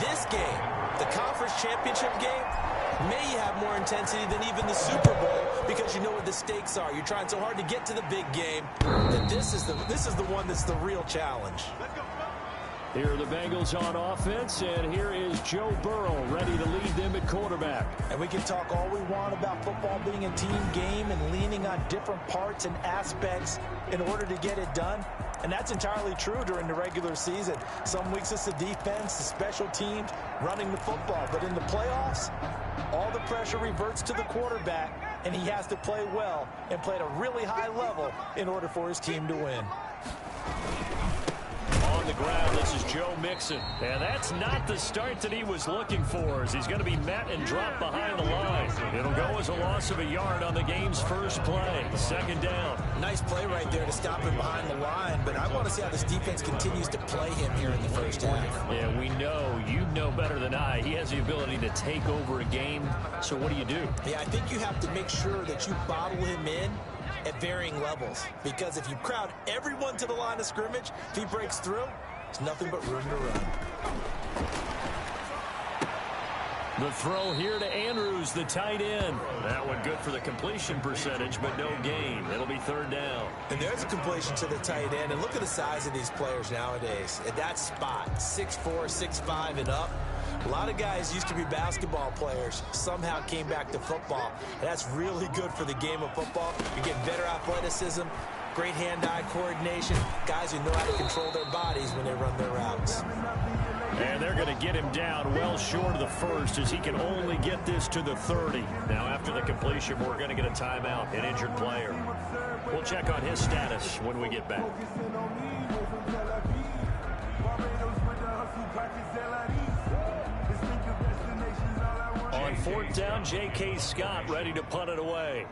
This game, the conference championship game, may have more intensity than even the Super Bowl because you know what the stakes are. You're trying so hard to get to the big game that this is the one that's the real challenge. Here are the Bengals on offense, and here is Joe Burrow ready to lead them at quarterback. And we can talk all we want about football being a team game and leaning on different parts and aspects in order to get it done. And that's entirely true during the regular season. Some weeks it's the defense, the special teams, running the football. But in the playoffs, all the pressure reverts to the quarterback, and he has to play well and play at a really high level in order for his team to win. On the ground, this is Joe Mixon. And that's not the start that he was looking for, as he's going to be met and dropped behind the line. It'll go as a loss of a yard on the game's first play. Second down. Nice play right there to stop him behind the line, but I want to see how this defense continues to play him here in the first half. Yeah, we know, you know better than I, he has the ability to take over a game. So what do you do? Yeah, I think you have to make sure that you bottle him in at varying levels, because if you crowd everyone to the line of scrimmage, if he breaks through, there's nothing but room to run. The throw here to Andrews, the tight end. That one good for the completion percentage, but no gain. It'll be third down. And there's a completion to the tight end. And look at the size of these players nowadays. At that spot, 6'4", 6'5", and up. A lot of guys used to be basketball players, somehow came back to football. And that's really good for the game of football. You get better athleticism, great hand-eye coordination, guys who know how to control their bodies when they run their routes. And they're going to get him down well short of the first, as he can only get this to the 30. Now, after the completion, we're going to get a timeout, an injured player. We'll check on his status when we get back. On fourth down, J.K. Scott ready to punt it away.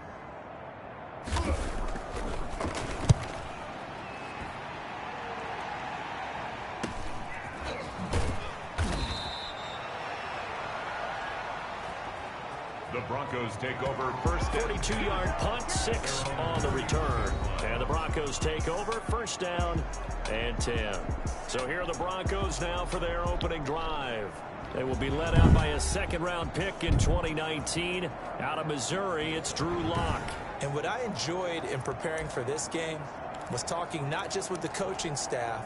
The Broncos take over first. 42-yard punt, 6 on the return. And the Broncos take over, first down and 10. So here are the Broncos now for their opening drive. They will be led out by a second-round pick in 2019. Out of Missouri, it's Drew Lock. And what I enjoyed in preparing for this game was talking not just with the coaching staff,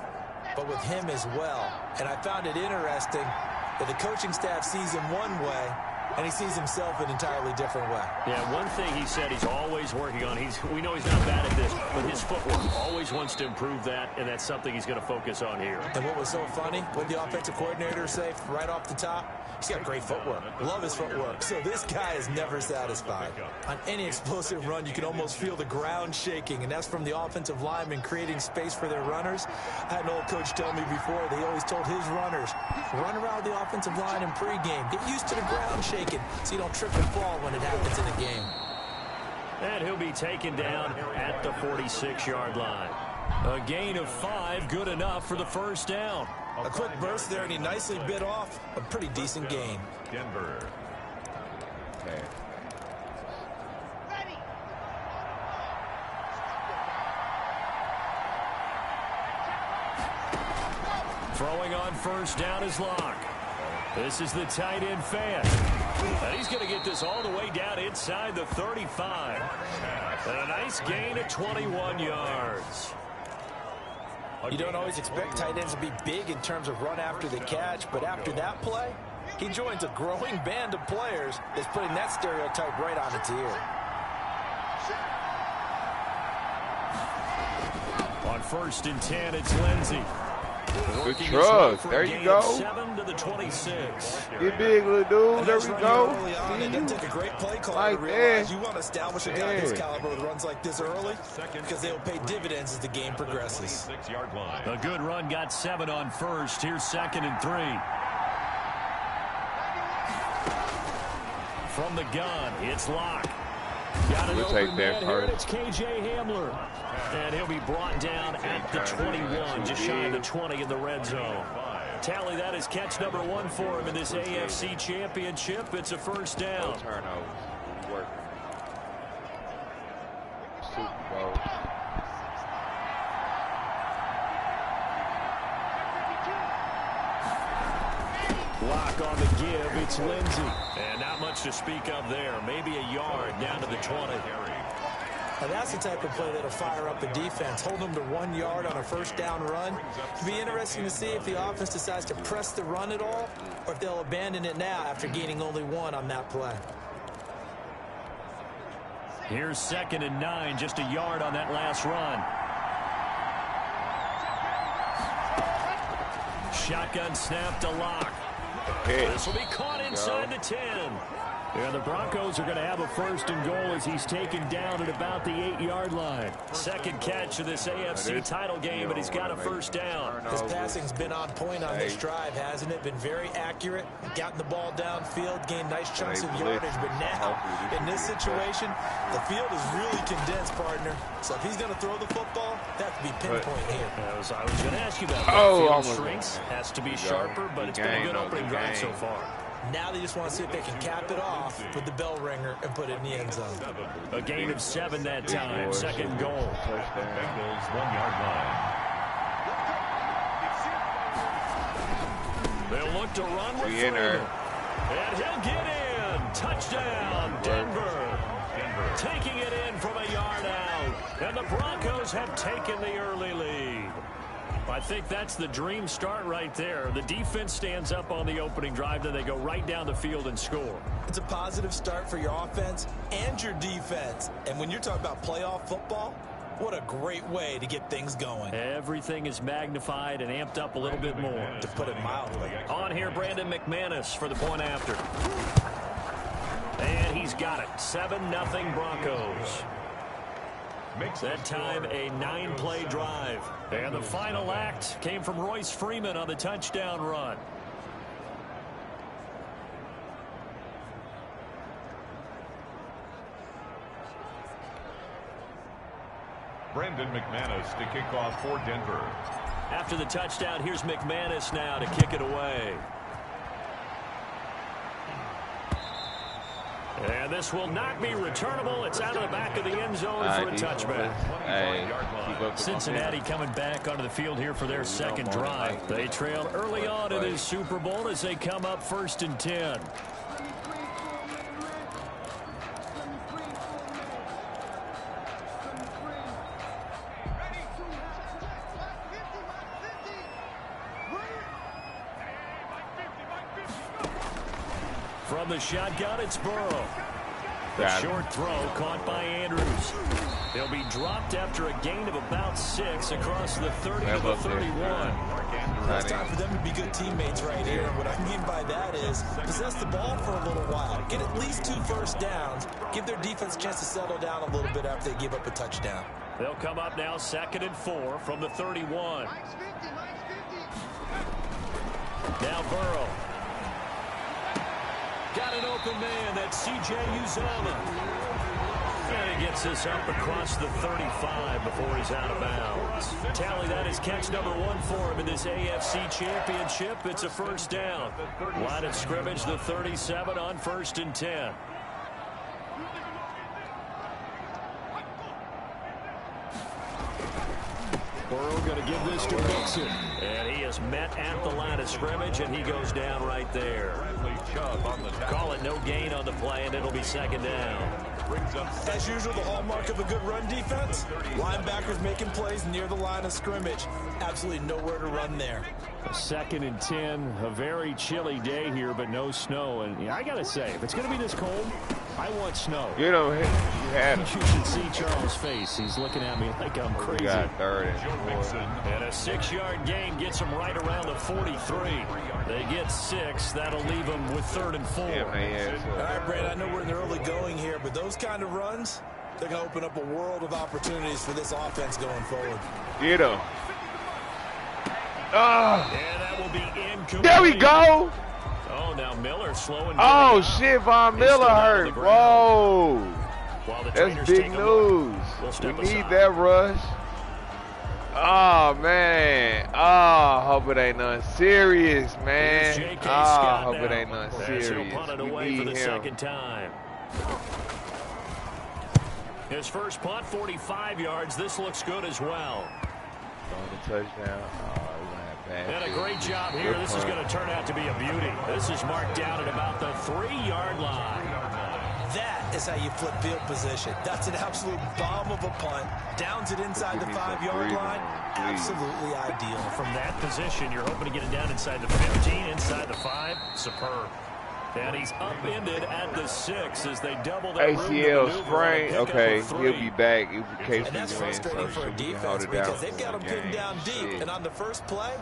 but with him as well. And I found it interesting that the coaching staff sees him one way, and he sees himself an entirely different way. Yeah, one thing he said he's always working on, we know he's not bad at this, but his footwork, always wants to improve that, and that's something he's going to focus on here. And what was so funny, what did the offensive coordinator say right off the top? He's got great footwork. Love his footwork. So this guy is never satisfied. On any explosive run, you can almost feel the ground shaking, and that's from the offensive linemen creating space for their runners. I had an old coach tell me before, they always told his runners, run around the offensive line in pregame. Get used to the ground shaking so you don't trip and fall when it happens in a game. And he'll be taken down at the 46-yard line. A gain of 5, good enough for the first down. A quick burst there, and he nicely bit off a pretty decent gain. Denver. Okay. Throwing on first down is Lock. This is the tight end Fant. And he's going to get this all the way down inside the 35. And a nice gain of 21 yards. You don't always expect tight ends to be big in terms of run after the catch, but after that play, he joins a growing band of players that's putting that stereotype right on its ear. On first and 10, it's Lindsey. Good truck. There you go. 7 to the 26. Get big, little dude. There we go. It doesn't take a great play call Right to realize there. you want to establish a guy this caliber with runs like this early, because they'll pay dividends as the game progresses. 6-yard line. A good run, got 7 on first. Here's second and 3. From the gun, it's Lock. Got it We'll open take that man here, and first. it's K.J. Hamler. And he'll be brought down at the 21, just shy of the 20 in the red zone. Tally that is catch number 1 for him in this AFC Championship. It's a first down. Turnover. Work. Super Bowl. Block on the give. It's Lindsey. And not much to speak of there. Maybe a yard down to the 20. And that's the type of play that'll fire up the defense. Hold them to 1 yard on a first down run. It'll be interesting to see if the offense decides to press the run at all or if they'll abandon it now after gaining only 1 on that play. Here's 2nd and 9, just a yard on that last run. Shotgun snap to Locke. This will be caught inside the 10. Yeah, the Broncos are going to have a 1st and goal as he's taken down at about the 8-yard line. Second catch of this AFC title game, but he's got a 1st down. His passing's been on point on this drive, hasn't it? Been very accurate, gotten the ball downfield, gained nice chunks of yardage, but now, in this situation, the field is really condensed, partner. So if he's going to throw the football, that could be pinpoint here. I was going to ask you about that. Field shrinks, has to be sharper, but it's been a good opening drive so far. Now they just want to see if they can cap it off with the bell ringer and put it in the end zone. A gain of 7 that time. 2nd goal. Bengals 1-yard line. They'll look to run with Freeman. And he'll get in. Touchdown, Denver. Taking it in from a yard out. And the Broncos have taken the early lead. I think that's the dream start right there. The defense stands up on the opening drive, then they go right down the field and score. It's a positive start for your offense and your defense. And when you're talking about playoff football, what a great way to get things going. Everything is magnified and amped up a little bit more. To put it mildly. On here, Brandon McManus for the point after. And he's got it. 7-0 Broncos. That time a 9-play drive. And the final act came from Royce Freeman on the touchdown run. Brandon McManus to kick off for Denver. After the touchdown, here's McManus now to kick it away. And this will not be returnable. It's out of the back of the end zone for a touchback. Cincinnati coming back onto the field here for their 2nd drive. They trail early on in this Super Bowl as they come up 1st and 10. From the shotgun, it's Burrow. The short throw caught by Andrews. They'll be dropped after a gain of about 6 across the 30 to the 31. It's time for them to be good teammates right here. What I mean by that is possess the ball for a little while. Get at least 2 first downs. Give their defense a chance to settle down a little bit after they give up a touchdown. They'll come up now 2nd and 4 from the 31. Now Burrow. Got an open man. That's C.J. Uzomah. And he gets this up across the 35 before he's out of bounds. Tally, that is catch number 1 for him in this AFC Championship. It's a 1st down. Line of scrimmage, the 37 on 1st and 10. Burrow going to give this to Mixon. And he is met at the line of scrimmage, and he goes down right there. Call it no gain on the play, and it'll be 2nd down. As usual, the hallmark of a good run defense, linebackers making plays near the line of scrimmage. Absolutely nowhere to run there. 2nd and 10, a very chilly day here, but no snow. And I got to say, if it's going to be this cold, I want snow. You know, you had it. You should see Charles' face. He's looking at me like I'm crazy. Got 3rd and 4. And a 6-yard gain gets him right around the 43. They get 6. That'll leave them with 3rd and 4. Yeah, all right, Brad, I know we're in the early going here, but those kind of runs, they're going to open up a world of opportunities for this offense going forward. Get him. And that will be incomplete. There we go. Oh, now Miller slowing down. Oh, shit, Von Miller hurt. Whoa. That's big news. We need that rush. Oh, man. Oh, hope it ain't nothing serious, man. Oh, hope it ain't nothing serious. We need him. 2nd time. His first punt, 45 yards. This looks good as well. On the touchdown. Oh, we're going to have And a great job here. This is going to turn out to be a beauty. This is marked down at about the 3-yard line. That is how you flip field position. That's an absolute bomb of a punt. Downs it inside the 5-yard line. Absolutely ideal. From that position, you're hoping to get it down inside the 15, inside the 5. Superb. And he's upended at the 6 as they double that ACL sprain. Okay, he'll be back. And that's frustrating for a defense because they've got him pinned down deep. And on the first play,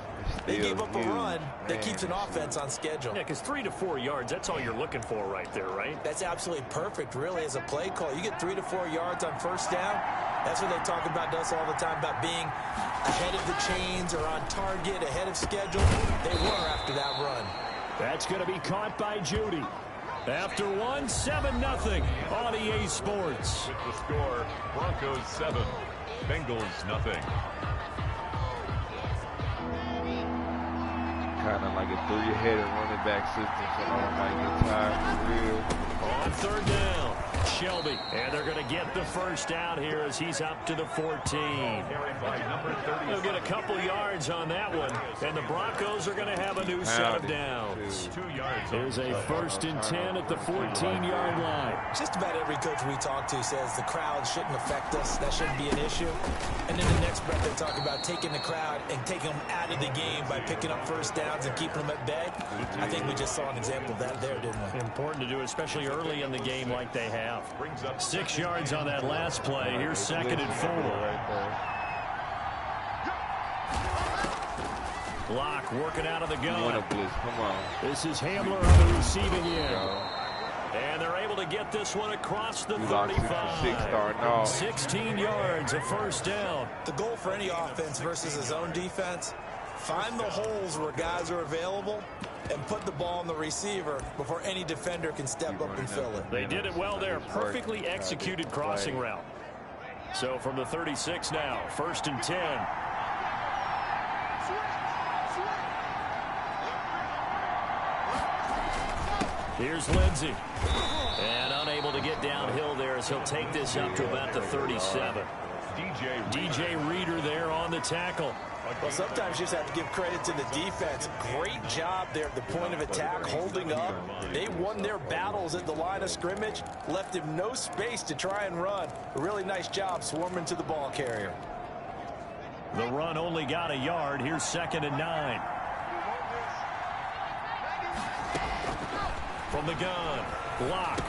they gave up a run that keeps an offense on schedule. Yeah, because 3 to 4 yards, that's all you're looking for right there, right? That's absolutely perfect, really, as a play call. You get 3 to 4 yards on first down. That's what they talk about us all the time, about being ahead of the chains or on target, ahead of schedule. They were after that run. That's going to be caught by Judy. After 1, 7-0 on EA Sports. With the score, Broncos 7, Bengals 0. Kind of like a 3-headed running back system, so I don't might get tired for real. On 3rd down, Shelby. And they're going to get the first down here as he's up to the 14. They'll get a couple yards on that one, and the Broncos are going to have a new set of downs. 2 yards. There's a 1st and 10 at the 14-yard line. Just about every coach we talk to says the crowd shouldn't affect us. That shouldn't be an issue. And in the next breath, they talk about taking the crowd and taking them out of the game by picking up first downs and keeping them at bay. I think we just saw an example of that there, didn't we? Important to do, especially early in the game like they have. 6 yards on that last play. Here's 2nd and 4. Block working out of the gun. Come on. This is Hamler on the receiving end. And they're able to get this one across the 35. 16 yards, a first down. The goal for any offense versus his own defense, find the holes where guys are available and put the ball on the receiver before any defender can step up and fill it. They did it well there. Perfectly executed crossing route. So from the 36 now, 1st and 10. Here's Lindsey. And unable to get downhill there as he'll take this up to about the 37. DJ Reader there on the tackle. Well, sometimes you just have to give credit to the defense. Great job there at the point of attack, holding up. They won their battles at the line of scrimmage, left him no space to try and run. A really nice job swarming to the ball carrier. The run only got a yard. Here's 2nd and 9. From the gun, block.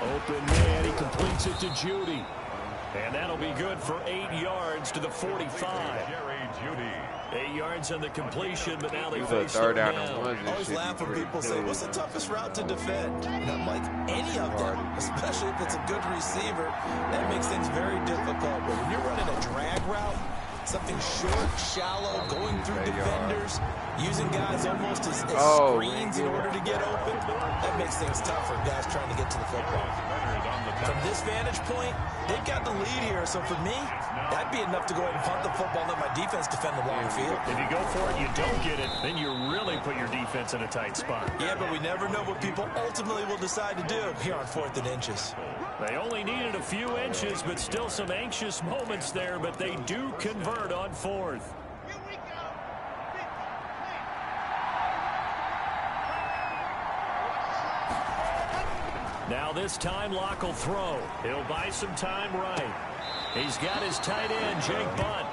Open man, he completes it to Judy. And that'll be good for 8 yards to the 45. 8 yards on the completion, but now they face 3rd down. I always laugh when people say, what's the toughest route to defend? And I'm like, any of them, especially if it's a good receiver, that makes things very difficult. But when you're running a drag route, something short, shallow, going through defenders, using guys almost as screens in order to get open, that makes things tough for guys trying to get to the football. From this vantage point, they've got the lead here, so for me, that'd be enough to go ahead and punt the football and let my defense defend the long field. If you go for it, you don't get it, then you really put your defense in a tight spot. Yeah, but we never know what people ultimately will decide to do here on 4th and inches. They only needed a few inches, but still some anxious moments there, but they do convert on 4th. Now this time Locke will throw. He'll buy some time right. He's got his tight end, Jake Butt.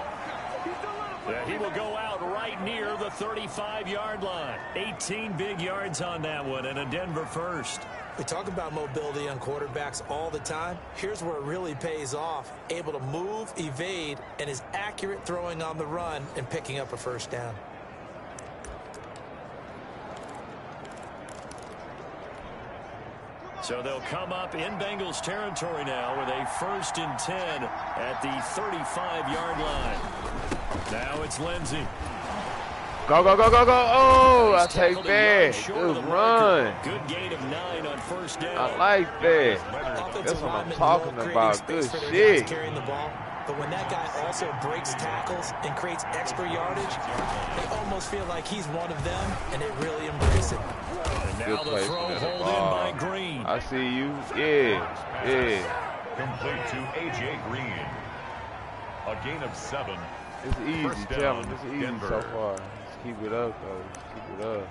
He will go out right near the 35-yard line. 18 big yards on that one and a Denver first. We talk about mobility on quarterbacks all the time. Here's where it really pays off. Able to move, evade, and is accurate throwing on the run and picking up a first down. So they'll come up in Bengals territory now with a 1st and 10 at the 35-yard line. Now it's Lindsey. Go, go, go, go, go. Oh, I take that. Good run. Good gain of 9 on first down. I like that. That's what I'm talking about. Good shit. Carrying the ball. But when that guy also breaks tackles and creates extra yardage, they almost feel like he's one of them, and they really embrace it. And now the throw hold in by Green. I see you. Yeah, yeah. Complete to A.J. Green. A gain of 7. It's easy, tell him. It's easy so far. keep it up, though. Just keep it up.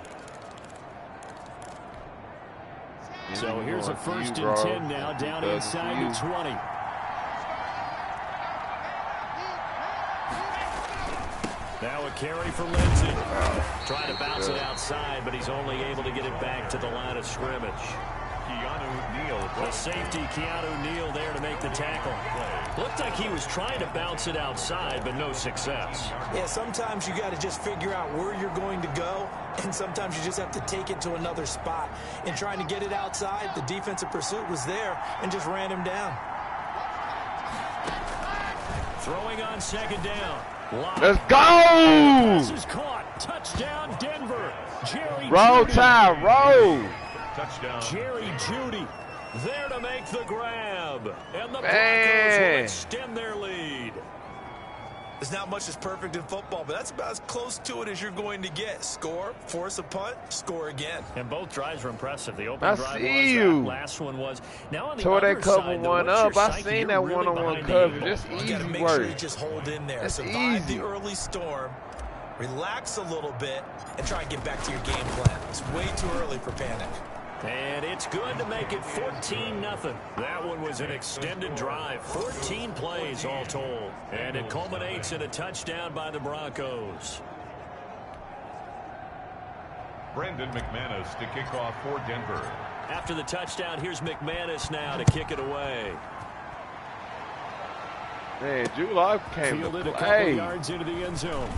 So here's a 1st and 10 now, down inside the 20. Now a carry for Lindsey. Trying to bounce it outside, but he's only able to get it back to the line of scrimmage. Keanu Neal. The safety, Keanu Neal, there to make the tackle. Looked like he was trying to bounce it outside, but no success. Yeah, sometimes you got to just figure out where you're going to go, and sometimes you just have to take it to another spot. In trying to get it outside, the defensive pursuit was there and just ran him down. Throwing on 2nd down. Lock. Let's go! Pass is caught. Touchdown, Denver. Jerry Roll Jeudy. Tide, roll! Touchdown. Jerry Jeudy there to make the grab. And the Broncos will extend their lead. There's not much that's perfect in football, but that's about as close to it as you're going to get. Score, force a punt, score again. And both drives were impressive. The opening drive was, you. that last one was. Now on the Tore other that cover side, one up. I seen that one-on-one coverage. That's You easy got to make work. sure you just hold in there. That's Survive easy. the early storm, relax a little bit, and try and get back to your game plan. It's way too early for panic. And it's good to make it 14-0. That one was an extended drive. 14 plays all told. And it culminates in a touchdown by the Broncos. Brandon McManus to kick off for Denver. After the touchdown, here's McManus now to kick it away. Man, Drew Lock came Fielded to a couple play. yards into the end zone.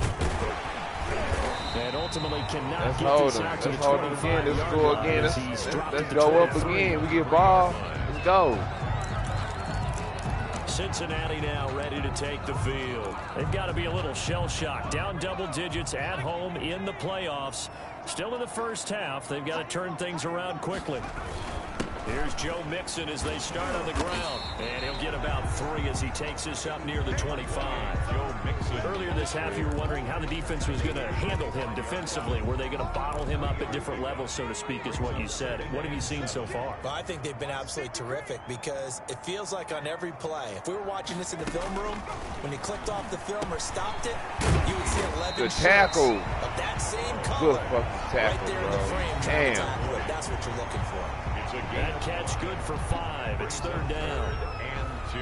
And ultimately cannot Let's get hold this him. out to Let's the hold him again. 25-yard Let's go line again. as he's dropped Let's to go up 23. again. We get ball. Let's go. Cincinnati now ready to take the field. They've got to be a little shell-shocked. Down double digits at home in the playoffs. Still in the first half. They've got to turn things around quickly. Here's Joe Mixon as they start on the ground. And he'll get about 3 as he takes this up near the 25. Joe Mixon. Earlier this half, you were wondering how the defense was going to handle him defensively. Were they going to bottle him up at different levels, so to speak, is what you said. What have you seen so far? Well, I think they've been absolutely terrific because it feels like on every play, if we were watching this in the film room, when you clicked off the film or stopped it, you would see 11 Good shirts tackle. of that same Good color fucking tackle, right there in bro. the frame trying to Damn. tackle it. That's what you're looking for. It's a good That catch good for 5. It's 3rd down. and 2.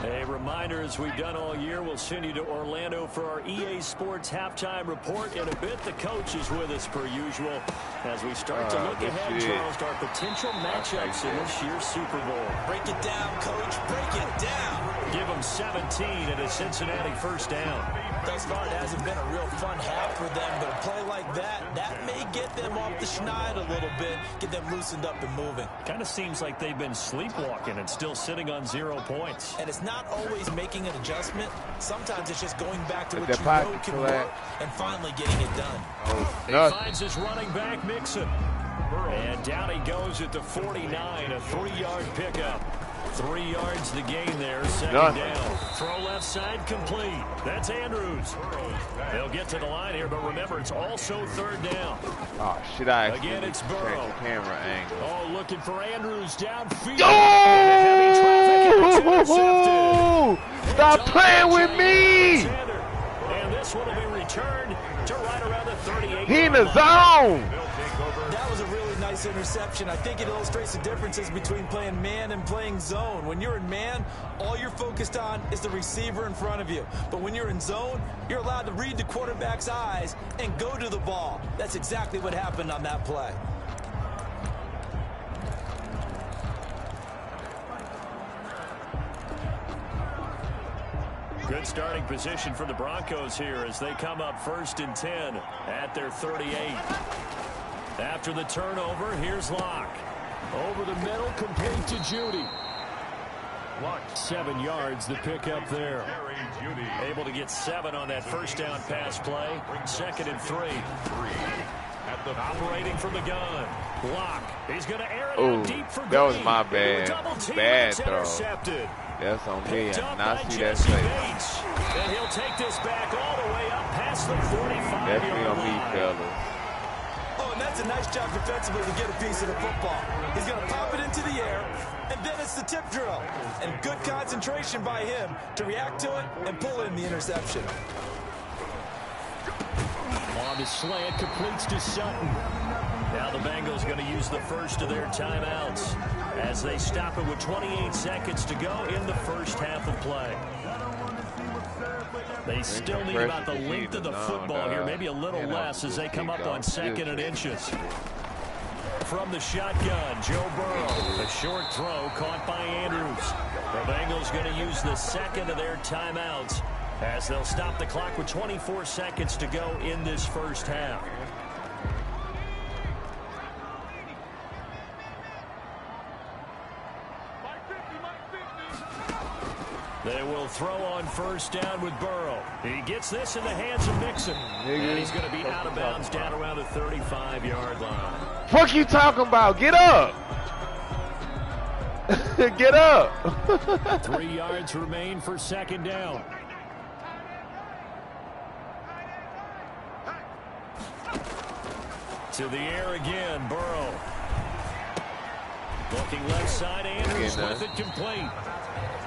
A reminder, as we've done all year, we'll send you to Orlando for our EA Sports halftime report. In a bit, the coach is with us per usual as we start to look ahead, Charles, to our potential matchups in this year's Super Bowl. Break it down, coach. Break it down. Give them 17 and a Cincinnati 1st down. Thus far, it hasn't been a real fun half for them, but a play like that may get them off the schneid a little bit, get them loosened up and moving. Kind of seems like they've been sleepwalking and still sitting on 0 points. And it's not always making an adjustment. Sometimes it's just going back to Let what that you pocket know can collect. work and finally getting it done. He Nothing. finds his running back, Mixon. And down he goes at the 49, a 3-yard pickup. 3 yards the gain there, 2nd down. Throw left side complete. That's Andrews. They'll get to the line here, but remember, it's also 3rd down. Oh, shit, I Again, it's Burrow. the camera angle. Oh, looking for Andrews downfield. Oh! Stop playing with me! And this one will be returned to right around the 38. He in the zone! That was a really nice interception. I think it illustrates the differences between playing man and playing zone. When you're in man, all you're focused on is the receiver in front of you. But when you're in zone, you're allowed to read the quarterback's eyes and go to the ball. That's exactly what happened on that play. Good starting position for the Broncos here as they come up 1st and 10 at their 38. After the turnover, here's Locke. Over the middle, complete to Jeudy. Locke, 7 yards, the pickup there. Able to get 7 on that 1st down pass play. 2nd and 3. Operating from the gun. Locke, he's going to air it out deep for that was Green. my bad. Bad throw. Intercepted. That's on me. I did not see that Jesse play. Bates. And he'll take this back all the way up past the 45-yard Definitely on me, line. fellas. Oh, that's a nice job defensively to get a piece of the football. He's going to pop it into the air, and then it's the tip drill. And good concentration by him to react to it and pull in the interception. On the slant, completes to Sutton. Now the Bengals going to use the first of their timeouts as they stop it with 28 seconds to go in the first half of play. They still need about the length of the football here, maybe a little less as they come up on 2nd and inches. From the shotgun, Joe Burrow. A short throw caught by Andrews. The Bengals going to use the second of their timeouts as they'll stop the clock with 24 seconds to go in this first half. They will throw on first down with Burrow. He gets this in the hands of Mixon. And he's going to be out of bounds down around the 35-yard line. Fuck you talking about? Get up! Get up! 3 yards remain for 2nd down. To the air again, Burrow. Looking left side, Andrews with it complete.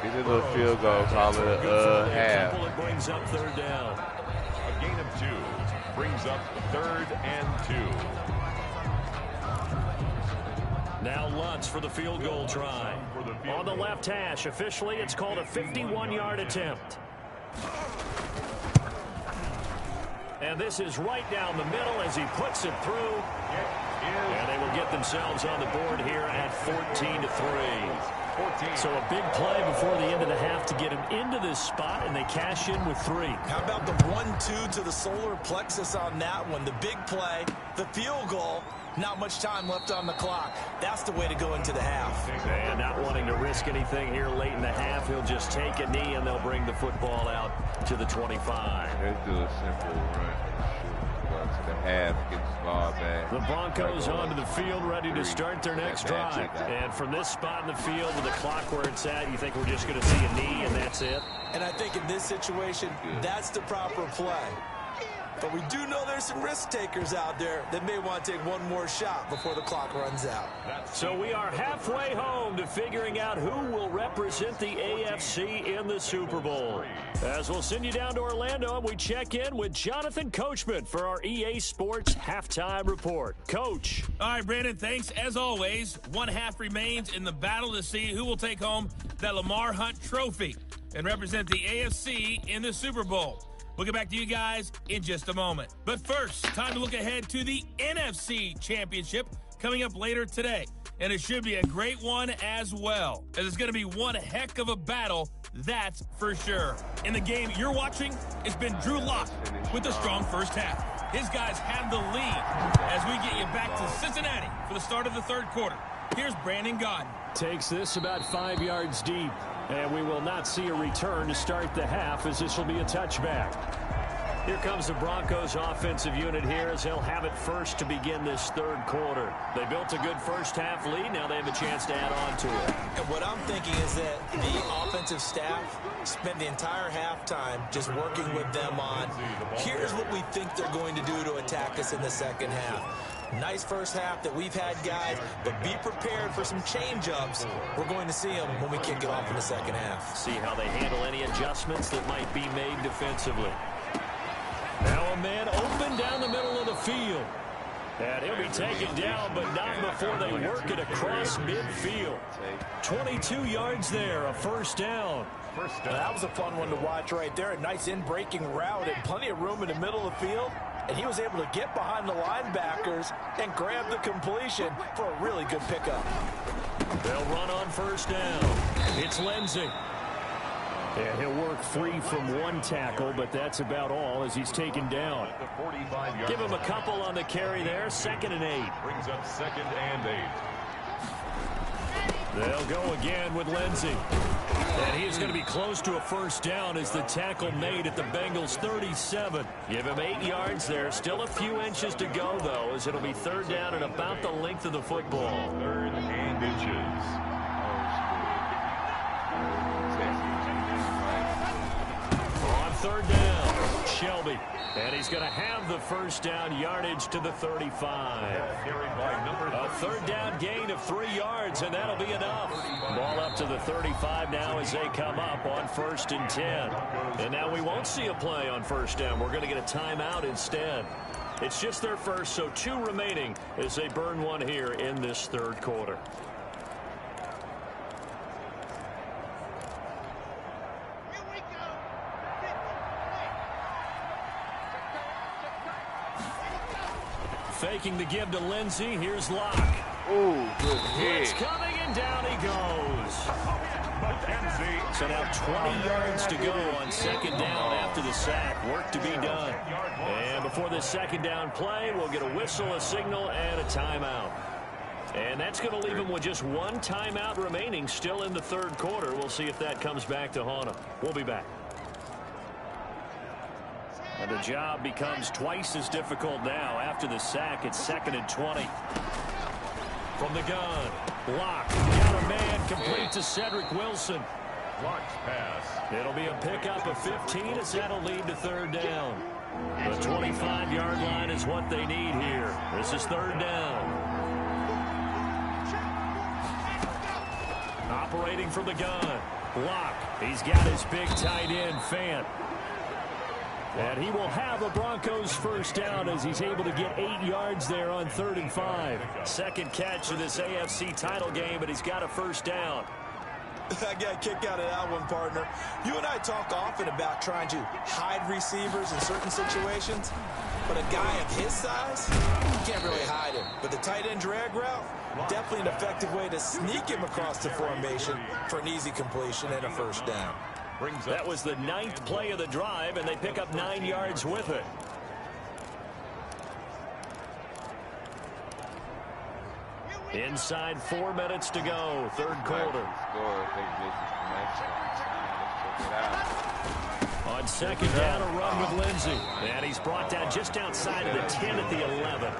Get a little field goal, call it a half. It brings up 3rd down. A gain of 2 brings up 3rd and 2. Now Lutz for the field goal try. On the left hash, officially it's called a 51-yard attempt. And this is right down the middle as he puts it through. And they will get themselves on the board here at 14-3. So a big play before the end of the half to get him into this spot, and they cash in with 3. How about the 1-2 to the solar plexus on that one? The big play, the field goal, not much time left on the clock. That's the way to go into the half. And not wanting to risk anything here late in the half, he'll just take a knee, and they'll bring the football out to the 25. Let's do a simple run. To the half, get the ball back. The Broncos onto the field, ready to start their next drive. And from this spot in the field with the clock where it's at, you think we're just going to see a knee and that's it? And I think in this situation, that's the proper play. But we do know there's some risk takers out there that may want to take one more shot before the clock runs out. So we are halfway home to figuring out who will represent the AFC in the Super Bowl. As we'll send you down to Orlando, and we check in with Jonathan Coachman for our EA Sports Halftime Report. Coach. All right, Brandon, thanks. As always, one half remains in the battle to see who will take home that Lamar Hunt trophy and represent the AFC in the Super Bowl. We'll get back to you guys in just a moment. But first, time to look ahead to the NFC Championship coming up later today. And it should be a great one as well, as it's going to be one heck of a battle, that's for sure. In the game you're watching, it's been Drew Lock with a strong first half. His guys have the lead as we get you back to Cincinnati for the start of the 3rd quarter. Here's Brandon Gaudin. Takes this about 5 yards deep. And we will not see a return to start the half as this will be a touchback. Here comes the Broncos offensive unit here as they'll have it first to begin this 3rd quarter. They built a good first half lead. Now they have a chance to add on to it. And what I'm thinking is that the offensive staff spent the entire halftime just working with them on, here's what we think they're going to do to attack us in the 2nd half. Nice first half that we've had, guys, but be prepared for some change-ups. We're going to see them when we kick it off in the 2nd half. See how they handle any adjustments that might be made defensively. Now a man open down the middle of the field. And he'll be taken down, but not before they work it across midfield. 22 yards there, a first down. That was a fun one to watch right there. A nice in-breaking route and plenty of room in the middle of the field. And he was able to get behind the linebackers and grab the completion for a really good pickup. They'll run on first down. It's Lindsey. And he'll work free from one tackle, but that's about all as he's taken down. Give him a couple on the carry there. 2nd and 8. Brings up 2nd and 8. They'll go again with Lindsey. And he's going to be close to a first down as the tackle made at the Bengals 37. Give him 8 yards there. Still a few inches to go, though, as it'll be 3rd down and about the length of the football. 3rd and inches. On 3rd down, Shelby. And he's going to have the first down, yardage to the 35. A third down gain of 3 yards, and that'll be enough. Ball up to the 35 now as they come up on 1st and 10. And now we won't see a play on first down. We're going to get a timeout instead. It's just their first, so 2 remaining as they burn one here in this 3rd quarter. Faking the give to Lindsey. Here's Locke. Ooh, good hit. It's coming, and down he goes. So now 20 yards to go on 2nd down after the sack. Work to be done. And before this 2nd down play, we'll get a whistle, a signal, and a timeout. And that's going to leave him with just 1 timeout remaining still in the 3rd quarter. We'll see if that comes back to haunt him. We'll be back. And the job becomes twice as difficult now after the sack. It's 2nd and 20. From the gun, Locke got a man complete to Cedric Wilson. Locke's pass. It'll be a pickup of 15 as that'll lead to 3rd down. The 25-yard line is what they need here. This is 3rd down. Operating from the gun, Locke. He's got his big tight end, Fant. And he will have a Broncos first down as he's able to get 8 yards there on 3rd and 5. 2nd catch of this AFC title game, but he's got a first down. I got a kick out of that one, partner. You and I talk often about trying to hide receivers in certain situations, but a guy of his size, you can't really hide him. But the tight end drag route, definitely an effective way to sneak him across the formation for an easy completion and a first down. That was the 9th play of the drive, and they pick up 9 yards with it. Inside 4 minutes to go, 3rd quarter. On 2nd down, a run with Lindsey. And he's brought down just outside of the 10 at the 11.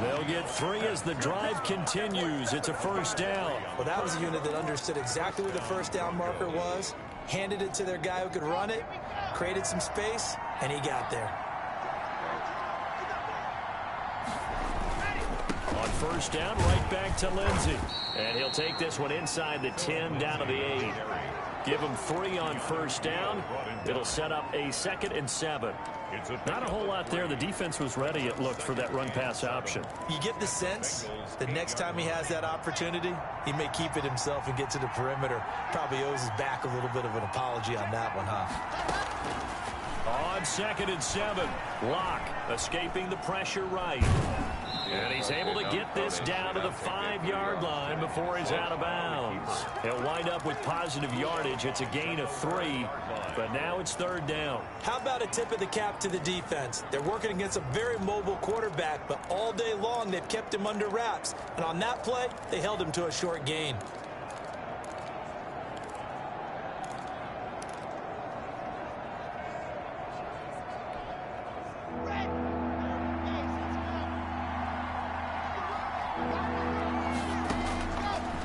They'll get 3 as the drive continues. It's a first down. Well, that was a unit that understood exactly where the first down marker was, handed it to their guy who could run it, created some space, and he got there. On first down, right back to Lindsey. And he'll take this one inside the 10 down to the 8. Give him 3 on first down. It'll set up a 2nd and 7. Not a whole lot there. The defense was ready, it looked, for that run-pass option. You get the sense that next time he has that opportunity, he may keep it himself and get to the perimeter. Probably owes his back a little bit of an apology on that one, huh? On 2nd and 7, Locke escaping the pressure right. And he's able to get this down to the 5-yard line before he's out of bounds. He'll wind up with positive yardage. It's a gain of 3, but now it's 3rd down. How about a tip of the cap to the defense? They're working against a very mobile quarterback, but all day long they've kept him under wraps. And on that play, they held him to a short gain.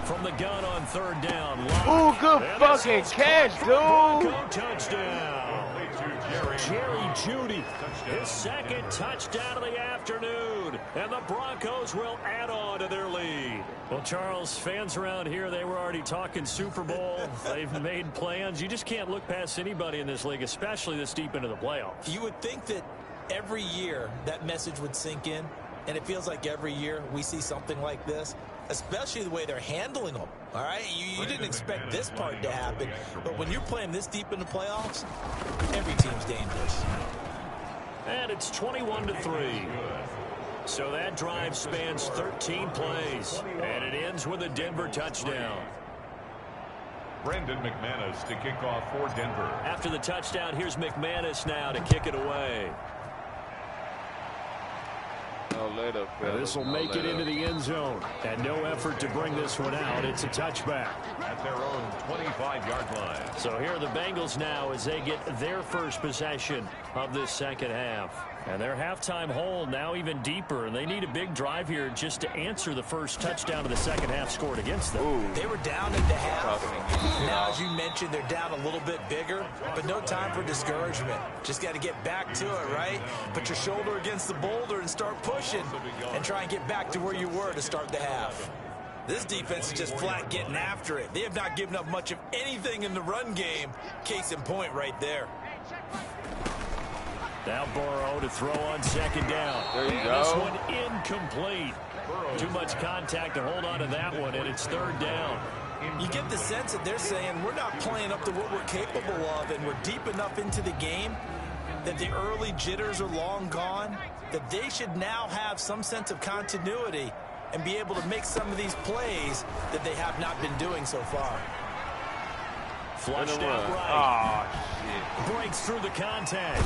From the gun on 3rd down. Locke. Ooh, good fucking catch, dude. Touchdown. Jerry Jeudy, his 2nd touchdown of the afternoon. And the Broncos will add on to their lead. Well, Charles, fans around here, they were already talking Super Bowl. They've made plans. You just can't look past anybody in this league, especially this deep into the playoffs. You would think that every year that message would sink in, and it feels like every year we see something like this, especially the way they're handling them. All right, you didn't expect this part to happen, but when you're playing this deep in the playoffs, every team's dangerous. And it's 21-3. So that drive spans 13 plays, and it ends with a Denver touchdown. Brandon McManus to kick off for Denver. After the touchdown, here's McManus now to kick it away. This will make it into the end zone. And no effort to bring this one out. It's a touchback. At their own 25-yard line. So here are the Bengals now as they get their first possession of this 2nd half. And their halftime hole now even deeper, and they need a big drive here just to answer the first touchdown of the second half scored against them. Ooh. They were down at the half. Now, as you mentioned, they're down a little bit bigger, but no time for discouragement. Just got to get back to it, right? Put your shoulder against the boulder and start pushing and try and get back to where you were to start the half. This defense is just flat getting after it. They have not given up much of anything in the run game. Case in point right there. Now Burrow to throw on second down. There you go. This one incomplete. Too much contact to hold on to that one, and it's third down. You get the sense that they're saying we're not playing up to what we're capable of, and we're deep enough into the game that the early jitters are long gone, that they should now have some sense of continuity and be able to make some of these plays that they have not been doing so far. Flushed out right. Oh, shit. Breaks through the contact.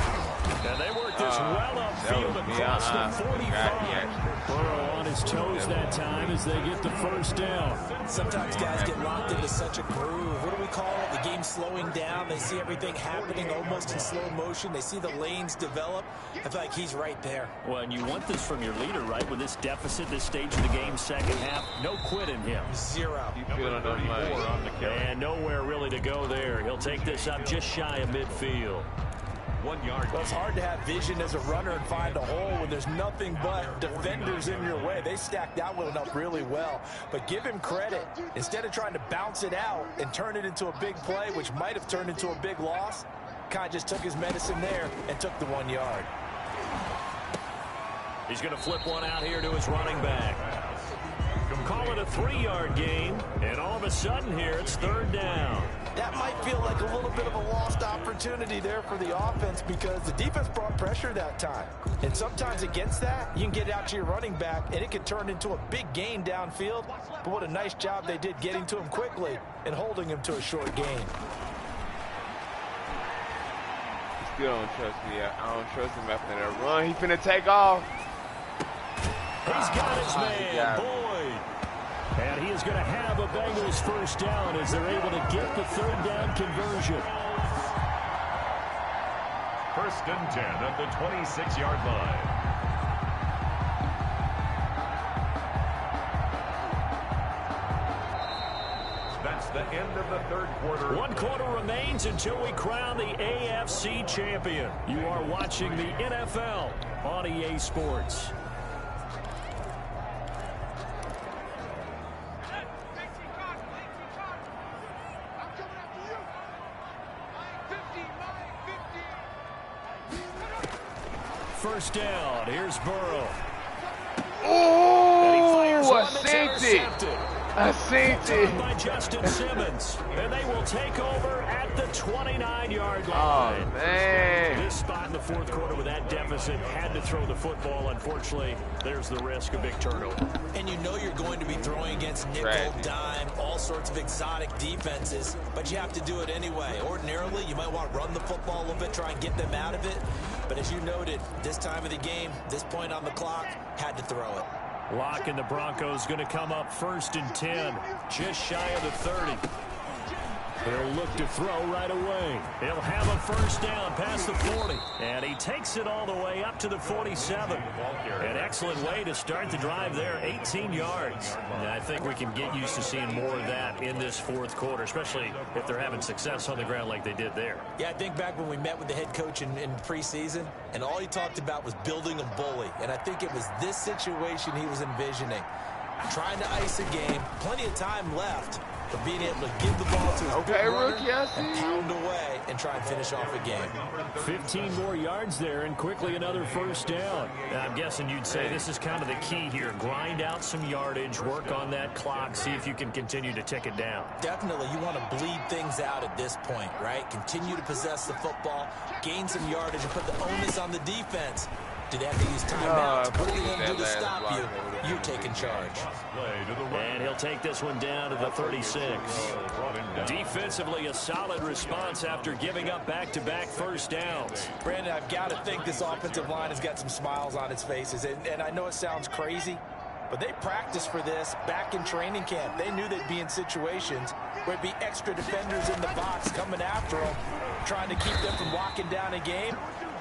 And they work this well upfield across the 45. Burrow on his toes that time as they get the first down. Sometimes guys get locked into such a groove. What do we call it? The game slowing down. They see everything happening almost in slow motion. They see the lanes develop. I feel like he's right there. Well, and you want this from your leader, right? With this deficit, this stage of the game, second half, no quit in him. Zero. And nowhere really to go there. He'll take this up just shy of midfield. 1 yard. Well, it's hard to have vision as a runner and find a hole when there's nothing but defenders in your way. They stacked that one up really well. But give him credit. Instead of trying to bounce it out and turn it into a big play, which might have turned into a big loss, kind of just took his medicine there and took the 1 yard. He's going to flip one out here to his running back. Call it a 3-yard gain, and all of a sudden here it's third down. That might feel like a little bit of a lost opportunity there for the offense because the defense brought pressure that time. And sometimes against that, you can get out to your running back, and it can turn into a big gain downfield. But what a nice job they did getting to him quickly and holding him to a short gain. Still don't trust me. I don't trust him after that run. He finna take off. He's got his man, Boyd. And he is going to have a Bengals first down as they're able to get the third down conversion. First and 10 at the 26-yard line. That's the end of the third quarter. 1 quarter remains until we crown the AFC champion. You are watching the NFL on EA Sports. First down. Here's Burrow. Oh, I seen it. I seen it. By Justin Simmons. And they will take over at the 29-yard line. Oh, man. This spot in the fourth quarter with that deficit had to throw the football. Unfortunately, there's the risk of big turnover. And you know you're going to be throwing against nickel, dime, all sorts of exotic defenses, but you have to do it anyway. Ordinarily, you might want to run the football a little bit, try and get them out of it. But as you noted, this time of the game, this point on the clock, had to throw it. Locke and the Broncos going to come up first and 10, just shy of the 30. They'll look to throw right away. He'll have a first down past the 40. And he takes it all the way up to the 47. An excellent way to start the drive there, 18 yards. And I think we can get used to seeing more of that in this fourth quarter, especially if they're having success on the ground like they did there. Yeah, I think back when we met with the head coach in preseason, and all he talked about was building a bully. And I think it was this situation he was envisioning. Trying to ice a game, plenty of time left, but being able to give the ball to his big runner and pound away and try and finish off a game. 15 more yards there and quickly another first down. Now, I'm guessing you'd say this is kind of the key here. Grind out some yardage, work on that clock, see if you can continue to tick it down. Definitely, you want to bleed things out at this point, right? Continue to possess the football, gain some yardage, and put the onus on the defense. Do they have to use timeouts? What are they going to do to stop you? You're taking charge. And he'll take this one down to the 36. Defensively, a solid response after giving up back-to-back first downs. Brandon, I've got to think this offensive line has got some smiles on its faces. And I know it sounds crazy, But they practiced for this back in training camp. They knew they'd be in situations where it'd be extra defenders in the box coming after them, trying to keep them from walking down a game.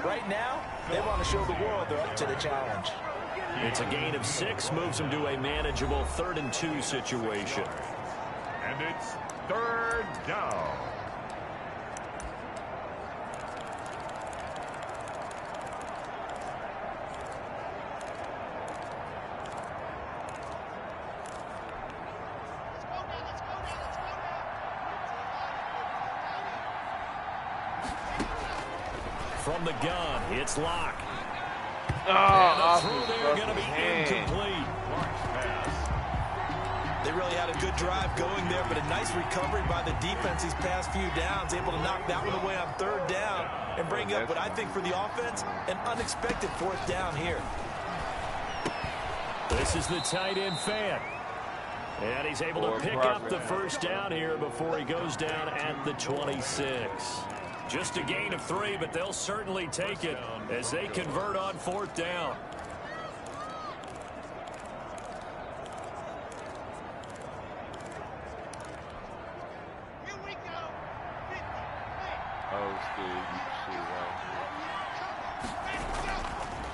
Right now, they want to show the world they're up to the challenge. It's a gain of 6, moves them to a manageable 3rd and 2 situation. And it's 3rd down. From the gun, it's Locke. Oh, through there going to be incomplete. They really had a good drive going there, but a nice recovery by the defense these past few downs, able to knock that one away on 3rd down and bring up what I think for the offense, an unexpected 4th down here. This is the tight end Fant. And he's able to pick up the 1st down here before he goes down at the 26. Just a gain of 3, but they'll certainly take it as they convert on 4th down.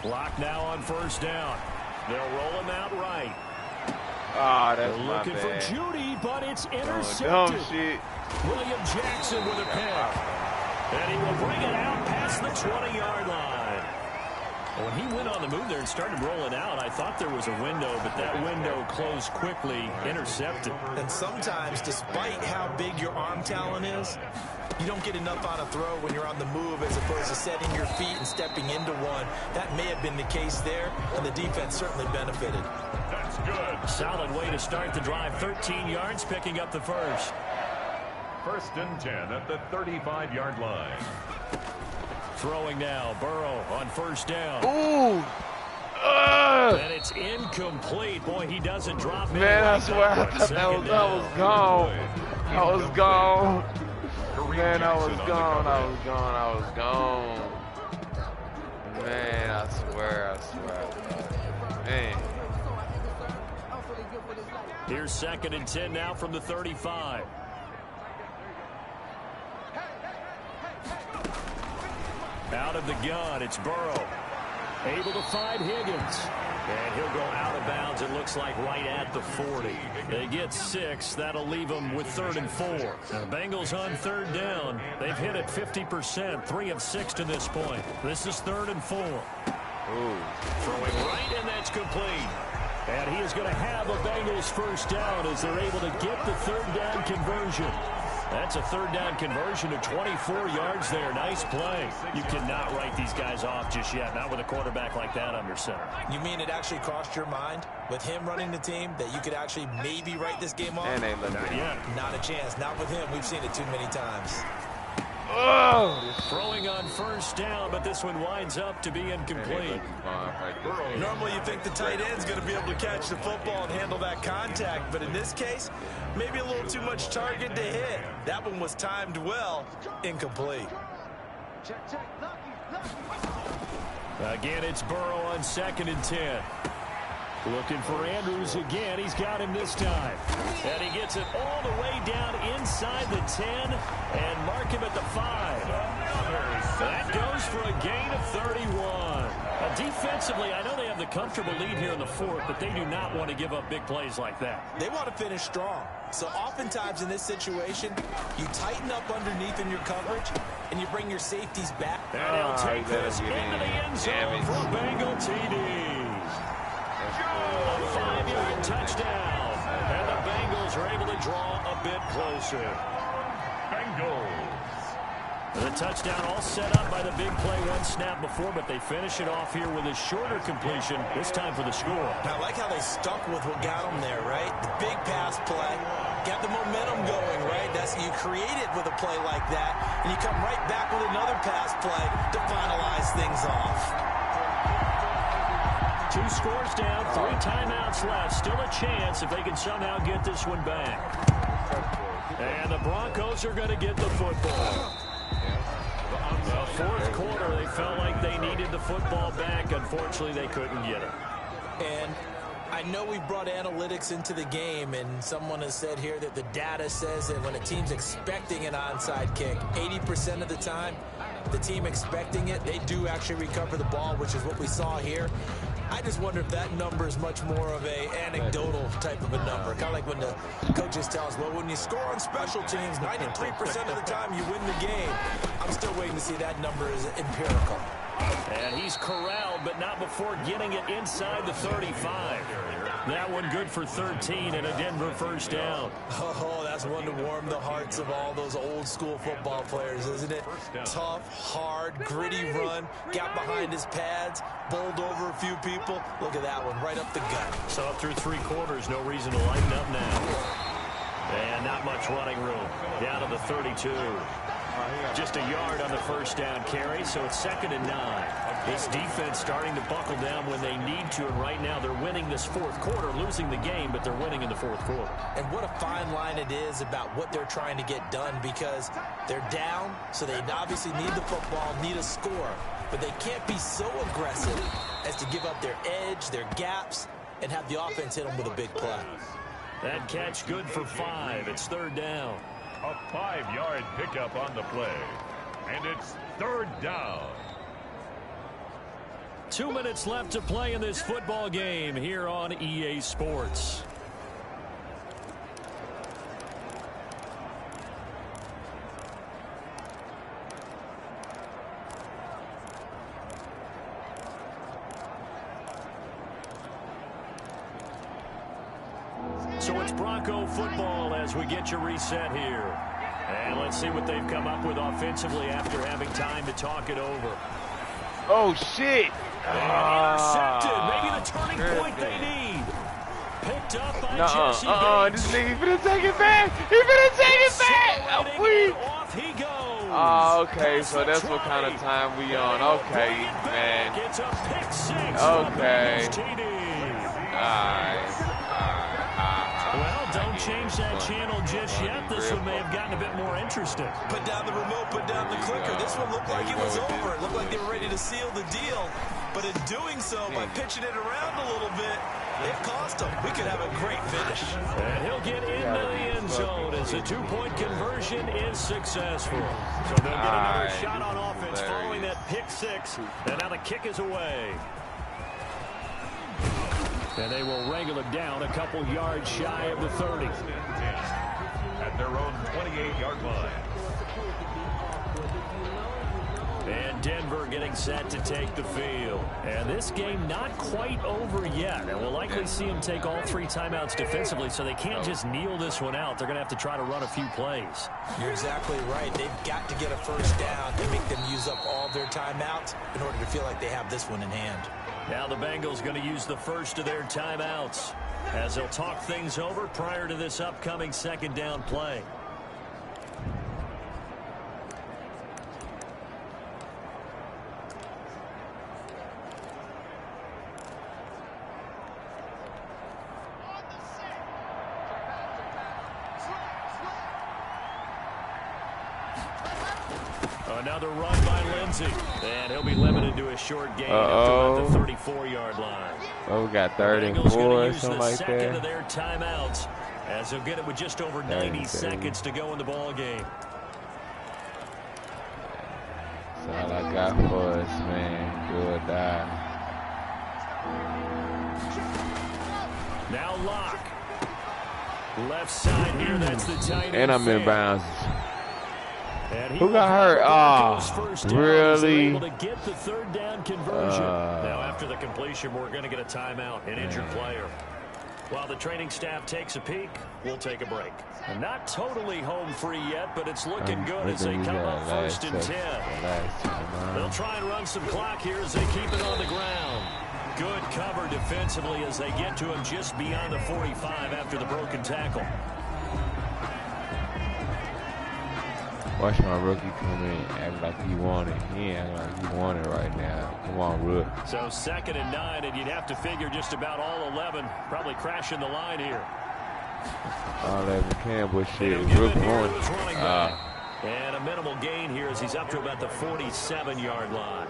Locke now on 1st down. They'll roll him out right. Ah, that's They're my looking bad. for Judy, but it's intercepted. Dumb shit. William Jackson with a pick. And he will bring it out past the 20-yard line. When he went on the move there and started rolling out, I thought there was a window, but that window closed quickly, intercepted. And sometimes, despite how big your arm talent is, you don't get enough on a throw when you're on the move as opposed to setting your feet and stepping into one. That may have been the case there, and the defense certainly benefited. That's good. Solid way to start the drive. 13 yards, picking up the 1st. 1st and 10 at the 35-yard line. Throwing now, Burrow on 1st down. Ooh. And it's incomplete. Boy, he doesn't drop it. Man, I swear I thought that was gone. I was gone. Man, I was gone. Man, I swear. Man. Here's 2nd and 10 now from the 35. Out of the gun, it's Burrow. Able to find Higgins. And he'll go out of bounds, it looks like, right at the 40. They get 6. That'll leave them with 3rd and 4. Now, the Bengals on 3rd down. They've hit it 50%, 3 of 6 to this point. This is 3rd and 4. Ooh. Throwing right, and that's complete. And he is going to have a Bengals 1st down as they're able to get the 3rd down conversion. That's a 3rd down conversion of 24 yards there. Nice play. You cannot write these guys off just yet, not with a quarterback like that under center. You mean it actually crossed your mind with him running the team that you could actually maybe write this game off? And they look Not yet. Not a chance. Not with him. We've seen it too many times. Oh. Throwing on 1st down, but this one winds up to be incomplete. Normally you think the tight end's going to be able to catch the football and handle that contact, but in this case, maybe a little too much target to hit. That one was timed well, incomplete. Again, it's Burrow on 2nd and 10. Looking for Andrews again. He's got him this time. And he gets it all the way down inside the 10 and mark him at the 5. That goes for a gain of 31. Defensively, I know they have the comfortable lead here in the 4th, but they do not want to give up big plays like that. They want to finish strong. So oftentimes in this situation, you tighten up underneath in your coverage, and you bring your safeties back. And he'll take this into the end zone for a Bengal TD. A 5-yard touchdown. And the Bengals are able to draw a bit closer. Bengals. The touchdown all set up by the big play one snap before, but they finish it off here with a shorter completion, this time for the score. Now, I like how they stuck with what got them there, right? The big pass play, got the momentum going, right? That's you create it with a play like that, and you come right back with another pass play to finalize things off. 2 scores down, 3 timeouts left. Still a chance if they can somehow get this one back. And the Broncos are going to get the football. The 4th quarter, they felt like they needed the football back. Unfortunately, they couldn't get it. And I know we brought analytics into the game, and someone has said here that the data says that when a team's expecting an onside kick, 80% of the time, the team expecting it, they do actually recover the ball, which is what we saw here. I just wonder if that number is much more of a anecdotal type of a number. Kind of like when the coaches tell us, well, when you score on special teams, 93% of the time you win the game. I'm still waiting to see that number is empirical. And he's corralled, but not before getting it inside the 35. That one good for 13 and a Denver first down. Oh, that's one to warm the hearts of all those old school football players, isn't it? Tough, hard, gritty run, got behind his pads, bowled over a few people. Look at that one, right up the gut. So up through 3 quarters, no reason to lighten up now. And not much running room. Down to the 32. Just a yard on the first down carry, so it's 2nd and 9. This defense starting to buckle down when they need to, and right now they're winning this 4th quarter, losing the game, but they're winning in the 4th quarter. And what a fine line it is about what they're trying to get done, because they're down, so they obviously need the football, need a score, but they can't be so aggressive as to give up their edge, their gaps, and have the offense hit them with a big play. That catch good for 5. It's 3rd down. A 5-yard pickup on the play. And it's 3rd down. 2 minutes left to play in this football game here on EA Sports. So it's Bronco football as we get you reset here. And let's see what they've come up with offensively after having time to talk it over. Oh, shit. Intercepted. Maybe the turning point they need. Picked up by Jesse Bates. This nigga finna take it back. He finna take it back. Off he goes. Oh, okay, so that's what kind of time we on. Okay, man. It's a pick 6. Okay. Well, don't change that channel just yet. This one may have gotten a bit more interesting. Put down the remote, put down the clicker. This one looked like it was over. It looked like they were ready to seal the deal. But in doing so, by pitching it around a little bit, it cost them. We could have a great finish. And he'll get into the end zone as the 2-point conversion is successful. So they'll get another shot on offense following that pick 6. And now the kick is away. And they will wrangle it down a couple yards shy of the 30. At their own 28-yard line. And Denver getting set to take the field. And this game not quite over yet. And we'll likely see them take all 3 timeouts defensively, so they can't just kneel this one out. They're going to have to try to run a few plays. You're exactly right. They've got to get a first down and make them use up all their timeouts in order to feel like they have this one in hand. Now the Bengals going to use the first of their timeouts as they'll talk things over prior to this upcoming 2nd down play. Another run by Lindsey, and he'll be limited to a short gain up to the 34-yard line. Oh, we got 3rd and 4 or something like that. Second of their timeouts as they'll get it with just over 90 seconds to go in the ball game. That's all I got for us, man. Do or die. Now Locke. Left side here, that's the tight end. And I'm in bounds. Who got hurt? Oh, really? Able to get the 3rd down conversion. Now, after the completion, we're going to get a timeout, an injured player. While the training staff takes a peek, we'll take a break. And not totally home free yet, but it's looking good as they come up 1st and 10. They'll try and run some clock here as they keep it on the ground. Good cover defensively as they get to him just beyond the 45 after the broken tackle. Watch my rookie come in and act like he wanted. He ain't act like he wanted right now. Come on, Rook. So 2nd and 9, and you'd have to figure just about all 11 probably crashing the line here. All 11 can, but shit, Rook won. And a minimal gain here as he's up to about the 47-yard line.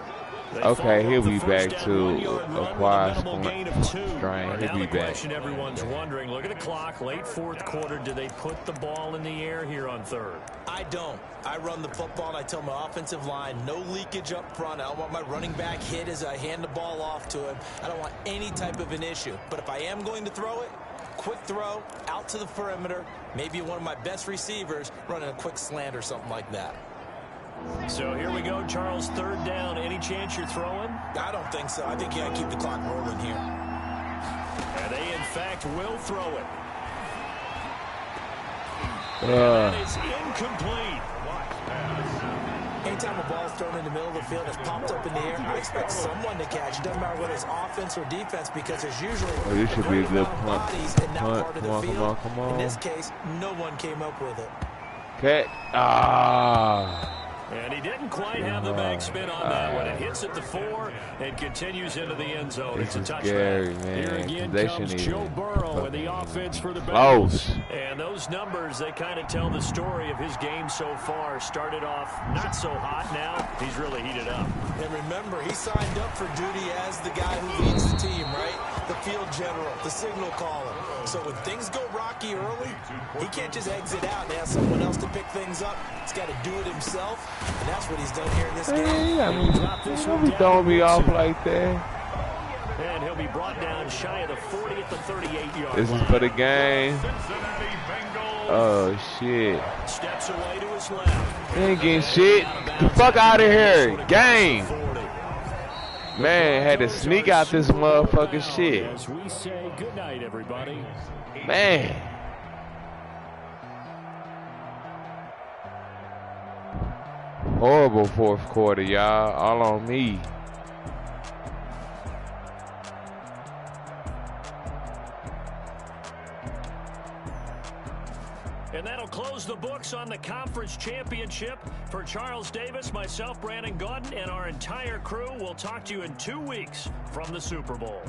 Okay, he'll be back to acquire some drain. He'll be back. Everyone's wondering, look at the clock, late fourth quarter, do they put the ball in the air here on third? I don't. I run the football and I tell my offensive line, no leakage up front. I don't want my running back hit as I hand the ball off to him. I don't want any type of an issue. But if I am going to throw it, quick throw, out to the perimeter, maybe one of my best receivers running a quick slant or something like that. So here we go, Charles, third down. Any chance you're throwing? I don't think so. I think you got to keep the clock rolling here. And they, in fact, will throw it. That is incomplete. Anytime a ball's thrown in the middle of the field, it's popped up in the air, I expect someone to catch. It doesn't matter whether it's offense or defense because there's usually this should be a good punt. In that part of the field. Come on. In this case, no one came up with it. Okay. And he didn't quite have the back spin on that one. It hits at the 4 and continues into the end zone. It's a touchdown. Scary, man. Here again comes Joe Burrow and the offense for the Bengals. And those numbers, they kind of tell the story of his game so far. Started off not so hot. Now he's really heated up. And remember, he signed up for duty as the guy who leads the team, right? The field general, the signal caller. So when things go rocky early, he can't just exit out and ask someone else to pick things up. He's got to do it himself. And that's what he's done here in this game. Don't be throwing me off like that. And he'll be brought down shy of the 40 at the 38-yard This line. is for the game. Oh, shit. Steps away to his left. He ain't getting shit. Get the fuck out of here. Game. Man, had to sneak out this motherfucking shit. As we say good night, everybody. Man. Horrible fourth quarter, y'all. All on me. And that'll close the books on the conference championship. For Charles Davis, myself, Brandon Gaudin, and our entire crew, we'll talk to you in 2 weeks from the Super Bowl.